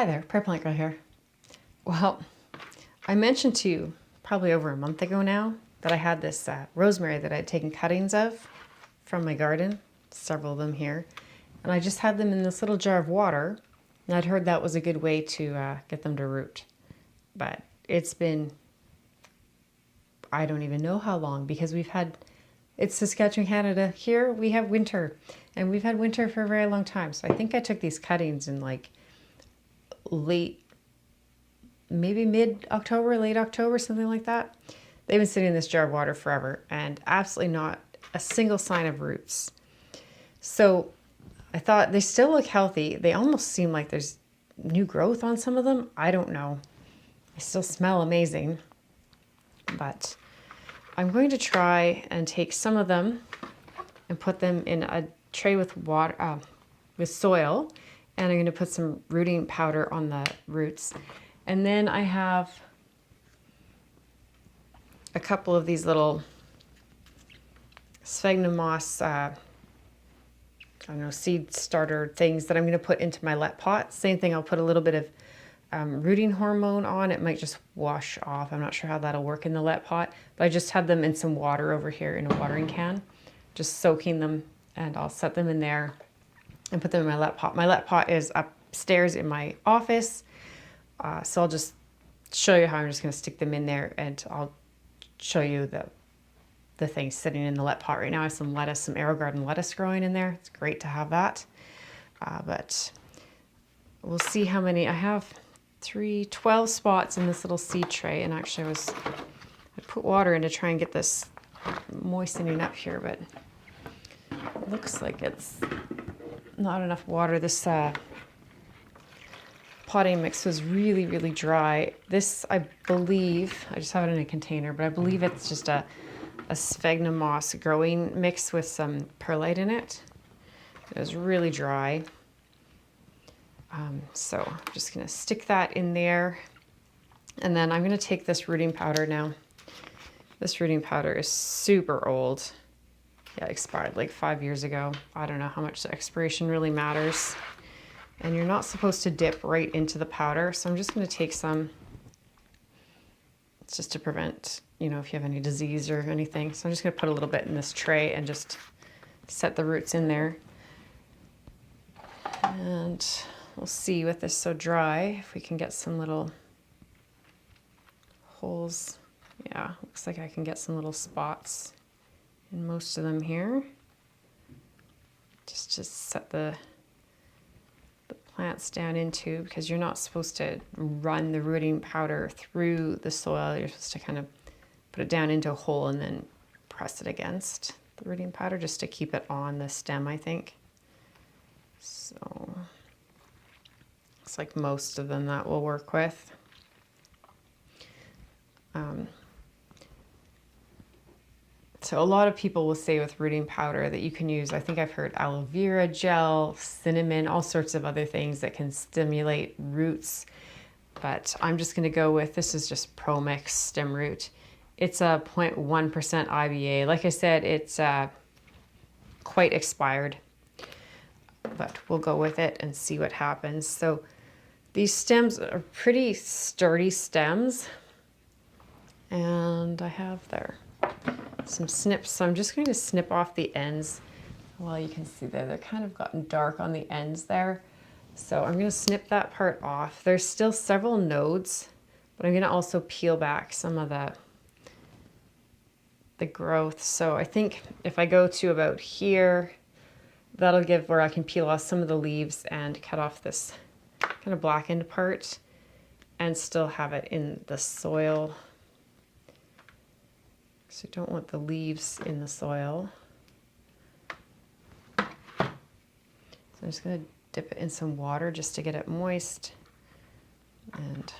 Hi there, Prayer Plant Girl here. Well, I mentioned to you probably over a month ago now that I had this rosemary that I had taken cuttings of from my garden, several of them here, and I just had them in this little jar of water, and I'd heard that was a good way to get them to root. But it's been, I don't even know how long, because it's Saskatchewan, Canada. Here we have winter, and we've had winter for a very long time. So I think I took these cuttings in like maybe mid-October, late October, something like that. They've been sitting in this jar of water forever and absolutely not a single sign of roots. So I thought they still look healthy. They almost seem like there's new growth on some of them. I don't know. They still smell amazing. But I'm going to try and take some of them and put them in a tray with water, with soil, and I'm going to put some rooting powder on the roots. And then I have a couple of these little sphagnum moss, I don't know, seed starter things that I'm going to put into my let pot. Same thing, I'll put a little bit of rooting hormone on. It might just wash off. I'm not sure how that'll work in the let pot, but I just had them in some water over here in a watering can, just soaking them, and I'll set them in there and put them in my let pot. My let pot is upstairs in my office, so I'll just show you how I'm just going to stick them in there, and I'll show you the things sitting in the let pot right now. I have some lettuce, some AeroGarden lettuce growing in there. It's great to have that, but we'll see how many. I have 12 spots in this little seed tray, and actually I put water in to try and get this moistening up here, but it looks like it's not enough water. This potting mix was really, really dry. This, I believe, I just have it in a container, but I believe it's just a sphagnum moss growing mix with some perlite in it. It was really dry. So I'm just going to stick that in there. And then I'm going to take this rooting powder now. This rooting powder is super old. Yeah, expired like 5 years ago. I don't know how much the expiration really matters. And you're not supposed to dip right into the powder. So I'm just going to take some. It's just to prevent, if you have any disease or anything. So I'm just going to put a little bit in this tray and just set the roots in there. And we'll see with this so dry if we can get some little holes. Yeah, looks like I can get some little spots in most of them here. Just set the plants down into, because you're not supposed to run the rooting powder through the soil. You're supposed to kind of put it down into a hole and then press it against the rooting powder just to keep it on the stem, I think. So looks like most of them that will work with. So a lot of people will say with rooting powder that you can use, I think I've heard aloe vera gel, cinnamon, all sorts of other things that can stimulate roots. But I'm just going to go with, this is just Pro Mix stem root. It's a 0.1% IBA. Like I said, it's quite expired, but we'll go with it and see what happens. So these stems are pretty sturdy stems, and I have there some snips, so I'm just going to snip off the ends. Well, you can see there, they're kind of gotten dark on the ends there. So I'm going to snip that part off. There's still several nodes, but I'm going to also peel back some of the growth. So I think if I go to about here, that'll give where I can peel off some of the leaves and cut off this kind of blackened part and still have it in the soil. So you don't want the leaves in the soil. So I'm just going to dip it in some water just to get it moist, and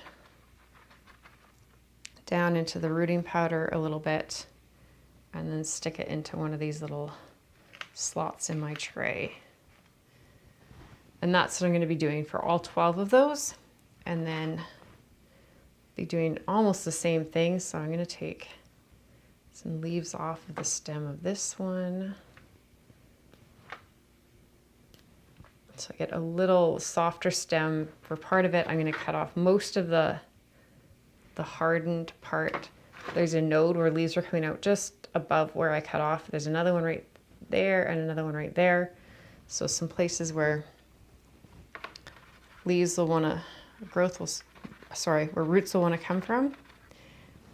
down into the rooting powder a little bit, and then stick it into one of these little slots in my tray. And that's what I'm going to be doing for all 12 of those, and then be doing almost the same thing. So I'm going to take some leaves off of the stem of this one. So I get a little softer stem. For part of it, I'm going to cut off most of the hardened part. There's a node where leaves are coming out just above where I cut off. There's another one right there and another one right there. So some places where leaves will want to, where roots will want to come from.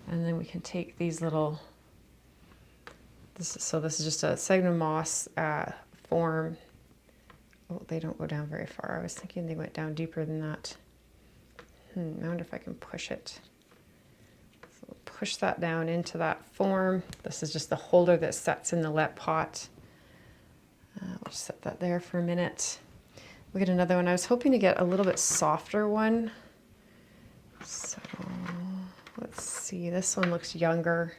And then we can take these little, this is just a Sagum moss form. Oh, they don't go down very far. I was thinking they went down deeper than that. I wonder if I can push it. So we'll push that down into that form. This is just the holder that sets in the let pot. We'll just set that there for a minute. We get another one. I was hoping to get a little bit softer one. So let's see. This one looks younger.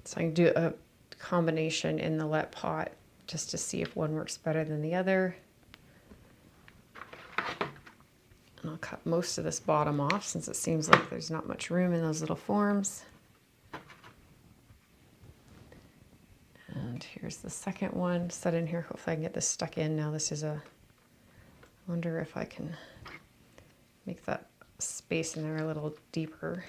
So I can do a combination in the let pot just to see if one works better than the other. And I'll cut most of this bottom off since it seems like there's not much room in those little forms. And here's the second one set in here. Hopefully I can get this stuck in. Now this is I wonder if I can make that space in there a little deeper.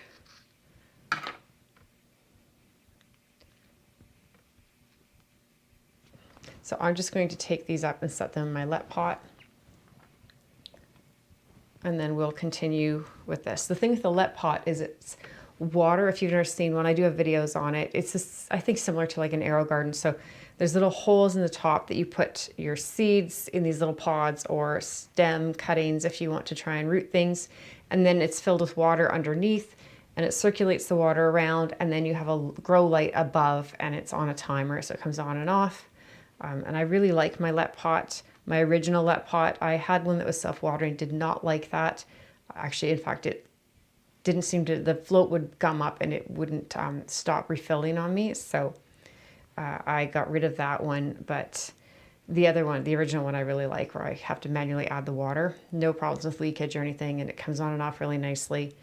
So I'm just going to take these up and set them in my let pot. And then we'll continue with this. The thing with the let pot is it's water. If you've never seen one, I do have videos on it. It's just, I think, similar to like an arrow garden. So there's little holes in the top that you put your seeds in, these little pods or stem cuttings if you want to try and root things. And then it's filled with water underneath and it circulates the water around, and then you have a grow light above and it's on a timer, so it comes on and off. And I really like my let pot. My original let pot, I had one that was self-watering, did not like that. Actually, in fact, it didn't seem to, the float would gum up and it wouldn't stop refilling on me. So I got rid of that one. But the other one, the original one, I really like, where I have to manually add the water. No problems with leakage or anything, and it comes on and off really nicely.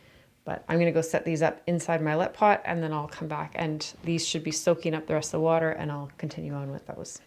But I'm going to go set these up inside my let pot, and then I'll come back, and these should be soaking up the rest of the water, and I'll continue on with those.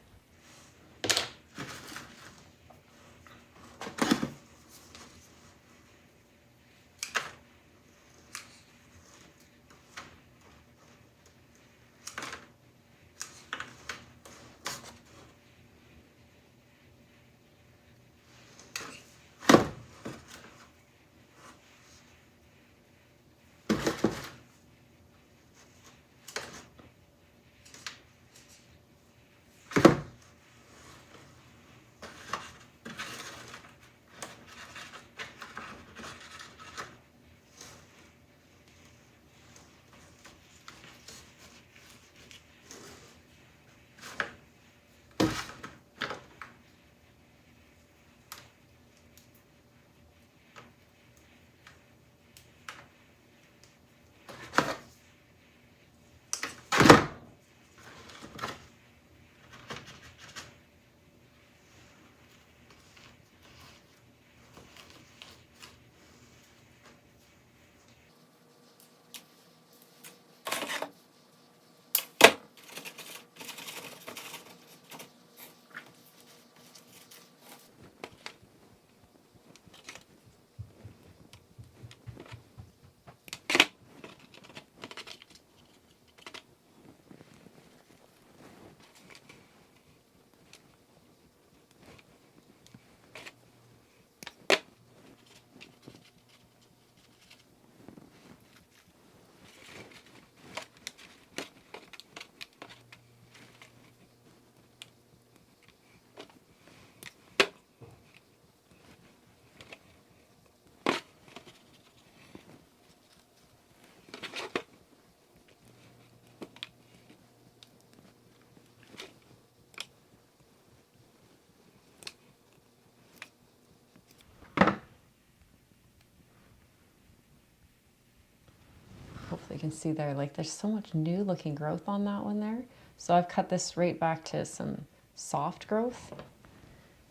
Hopefully you can see there, like there's so much new looking growth on that one there. So I've cut this right back to some soft growth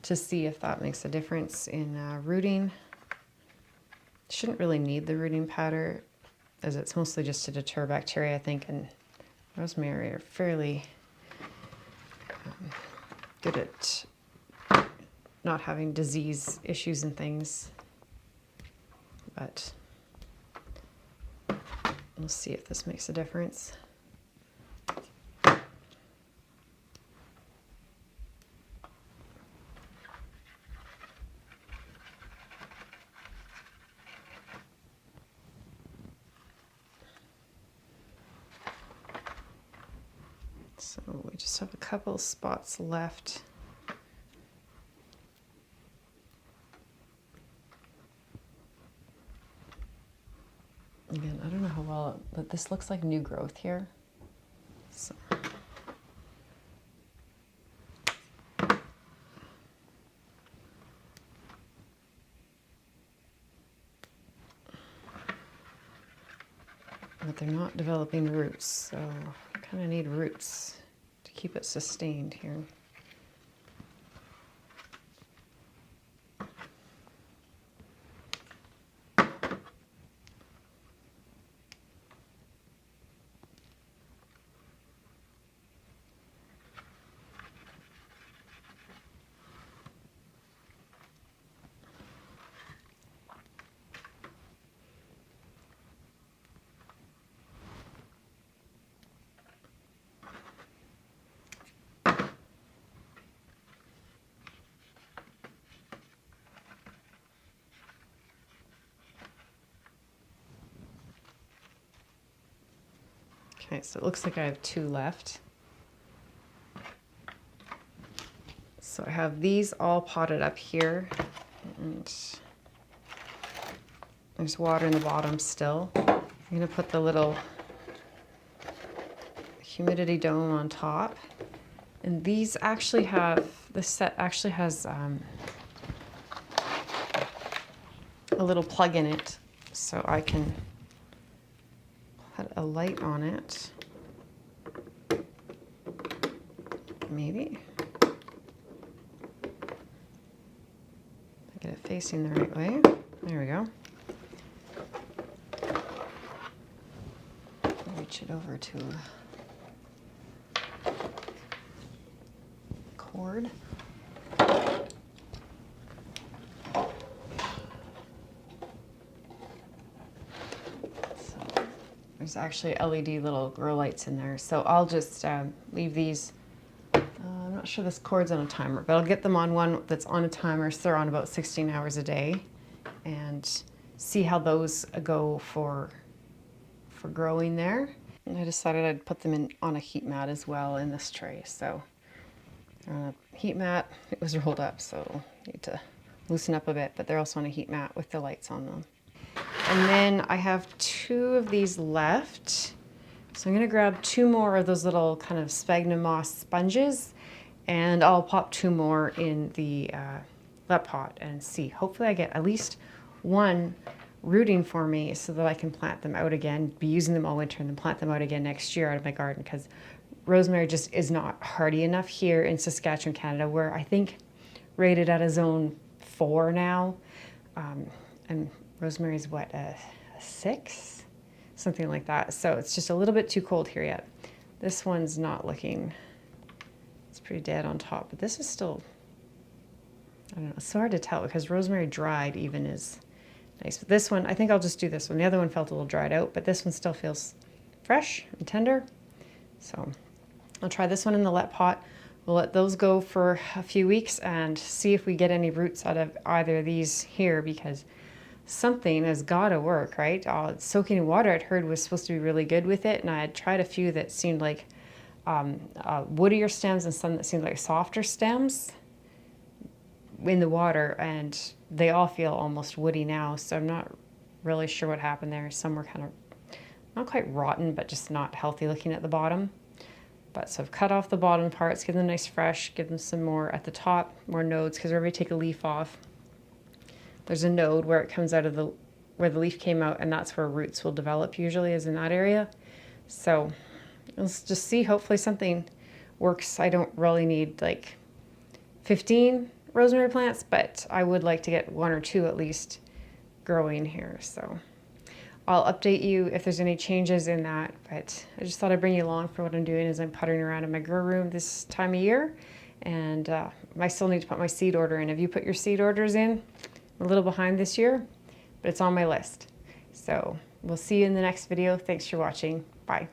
to see if that makes a difference in rooting. Shouldn't really need the rooting powder, as it's mostly just to deter bacteria, I think, and rosemary are fairly good at not having disease issues and things. But we'll see if this makes a difference. So we just have a couple spots left. Again, I don't know how well, but this looks like new growth here. So. But they're not developing roots, so I kind of need roots to keep it sustained here. Okay, so it looks like I have 2 left. So I have these all potted up here, and there's water in the bottom still. I'm going to put the little humidity dome on top. And these actually have, this set actually has a little plug in it, so I can put a light on it. Maybe. Get it facing the right way. There we go. Reach it over to cord. There's actually LED little grow lights in there, so I'll just leave these. I'm not sure this cord's on a timer, but I'll get them on one that's on a timer, so they're on about 16 hours a day, and see how those go for growing there. And I decided I'd put them in on a heat mat as well in this tray. So heat mat, it was rolled up, so need to loosen up a bit, but they're also on a heat mat with the lights on them. And then I have 2 of these left. So I'm going to grab 2 more of those little kind of sphagnum moss sponges, and I'll pop 2 more in the let pot and see. Hopefully I get at least 1 rooting for me so that I can plant them out again, be using them all winter, and then plant them out again next year out of my garden, because rosemary just is not hardy enough here in Saskatchewan, Canada, where I think rated at a zone 4 now. And rosemary is what, a 6? Something like that. So it's just a little bit too cold here yet. This one's not looking, it's pretty dead on top, but this is still, I don't know, it's so hard to tell because rosemary dried even is nice. But this one, I think I'll just do this one. The other one felt a little dried out, but this one still feels fresh and tender. So I'll try this one in the let pot. We'll let those go for a few weeks and see if we get any roots out of either of these here, because something has got to work, right? Soaking in water, I'd heard, was supposed to be really good with it, and I had tried a few that seemed like woodier stems and some that seemed like softer stems in the water, and they all feel almost woody now, so I'm not really sure what happened there. Some were kind of not quite rotten, but just not healthy looking at the bottom. But so I've cut off the bottom parts, give them nice fresh, give them some more at the top, more nodes, because whenever you take a leaf off, there's a node where it comes out of where the leaf came out, and that's where roots will develop usually, is in that area. So let's just see, hopefully something works. I don't really need like 15 rosemary plants, but I would like to get 1 or 2 at least growing here. So I'll update you if there's any changes in that, but I just thought I'd bring you along for what I'm doing as I'm puttering around in my grow room this time of year, and I still need to put my seed order in. Have you put your seed orders in? I'm a little behind this year, but it's on my list. So we'll see you in the next video. Thanks for watching. Bye.